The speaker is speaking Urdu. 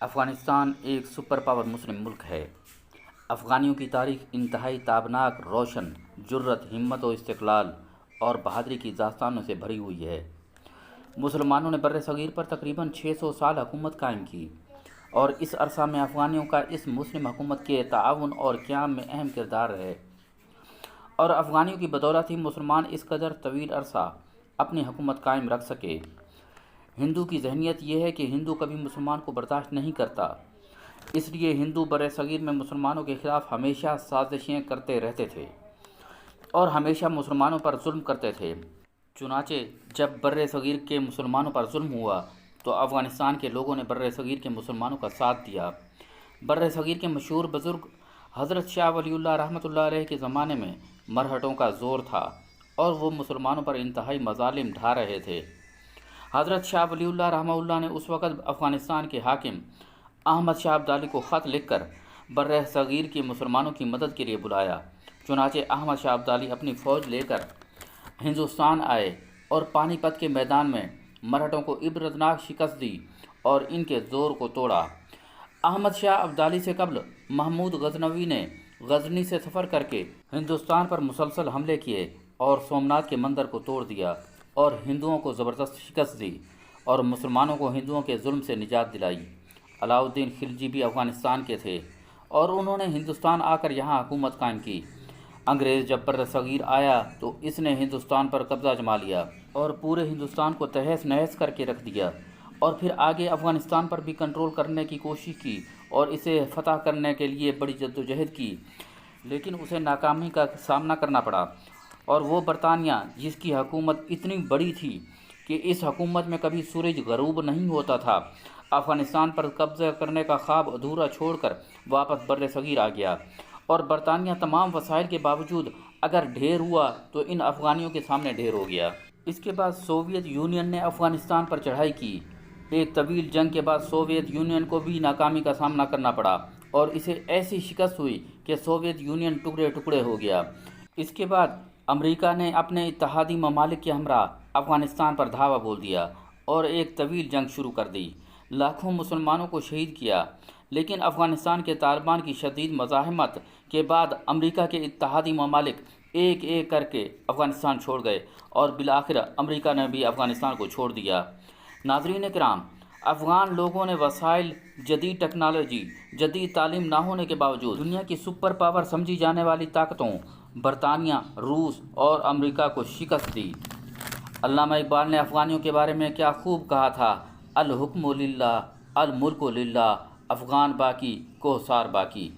افغانستان ایک سپر پاور مسلم ملک ہے۔ افغانیوں کی تاریخ انتہائی تابناک، روشن، جرأت، ہمت و استقلال اور بہادری کی داستانوں سے بھری ہوئی ہے۔ مسلمانوں نے بر صغیر پر تقریباً 600 سال حکومت قائم کی، اور اس عرصہ میں افغانیوں کا اس مسلم حکومت کے تعاون اور قیام میں اہم کردار ہے، اور افغانیوں کی بدولت ہی مسلمان اس قدر طویل عرصہ اپنی حکومت قائم رکھ سکے۔ ہندو کی ذہنیت یہ ہے کہ ہندو کبھی مسلمان کو برداشت نہیں کرتا، اس لیے ہندو بر صغیر میں مسلمانوں کے خلاف ہمیشہ سازشیں کرتے رہتے تھے اور ہمیشہ مسلمانوں پر ظلم کرتے تھے۔ چنانچہ جب بر صغیر کے مسلمانوں پر ظلم ہوا تو افغانستان کے لوگوں نے بر صغیر کے مسلمانوں کا ساتھ دیا۔ بر صغیر کے مشہور بزرگ حضرت شاہ ولی اللہ رحمۃ اللہ علیہ کے زمانے میں مرہٹوں کا زور تھا اور وہ مسلمانوں پر انتہائی مظالم ڈھا رہے تھے۔ حضرت شاہ ولی اللہ رحمہ اللہ نے اس وقت افغانستان کے حاکم احمد شاہ ابدالی کو خط لکھ کر بر صغیر کے مسلمانوں کی مدد کے لیے بلایا۔ چنانچہ احمد شاہ ابدالی اپنی فوج لے کر ہندوستان آئے اور پانی پت کے میدان میں مرہٹوں کو عبرتناک شکست دی اور ان کے زور کو توڑا۔ احمد شاہ ابدالی سے قبل محمود غزنوی نے غزنی سے سفر کر کے ہندوستان پر مسلسل حملے کیے اور سومنات کے مندر کو توڑ دیا اور ہندوؤں کو زبردست شکست دی اور مسلمانوں کو ہندوؤں کے ظلم سے نجات دلائی۔ علاؤ الدین خلجی بھی افغانستان کے تھے اور انہوں نے ہندوستان آ کر یہاں حکومت قائم کی۔ انگریز جب بر صغیر آیا تو اس نے ہندوستان پر قبضہ جما لیا اور پورے ہندوستان کو تہس نہس کر کے رکھ دیا، اور پھر آگے افغانستان پر بھی کنٹرول کرنے کی کوشش کی اور اسے فتح کرنے کے لیے بڑی جدوجہد کی، لیکن اسے ناکامی کا سامنا کرنا پڑا۔ اور وہ برطانیہ جس کی حکومت اتنی بڑی تھی کہ اس حکومت میں کبھی سورج غروب نہیں ہوتا تھا، افغانستان پر قبضہ کرنے کا خواب ادھورا چھوڑ کر واپس بر صغیر آ گیا، اور برطانیہ تمام وسائل کے باوجود اگر ڈھیر ہوا تو ان افغانیوں کے سامنے ڈھیر ہو گیا۔ اس کے بعد سوویت یونین نے افغانستان پر چڑھائی کی۔ ایک طویل جنگ کے بعد سوویت یونین کو بھی ناکامی کا سامنا کرنا پڑا اور اسے ایسی شکست ہوئی کہ سوویت یونین ٹکڑے ٹکڑے ہو گیا۔ اس کے بعد امریکہ نے اپنے اتحادی ممالک کے ہمراہ افغانستان پر دھاوا بول دیا اور ایک طویل جنگ شروع کر دی، لاکھوں مسلمانوں کو شہید کیا، لیکن افغانستان کے طالبان کی شدید مزاحمت کے بعد امریکہ کے اتحادی ممالک ایک ایک کر کے افغانستان چھوڑ گئے اور بالآخر امریکہ نے بھی افغانستان کو چھوڑ دیا۔ ناظرین کرام، افغان لوگوں نے وسائل، جدید ٹیکنالوجی، جدید تعلیم نہ ہونے کے باوجود دنیا کی سپر پاور سمجھی جانے والی طاقتوں برطانیہ، روس اور امریکہ کو شکست دی۔ علامہ اقبال نے افغانیوں کے بارے میں کیا خوب کہا تھا: الحکم للہ، الملک للہ، افغان باقی کوہسار باقی۔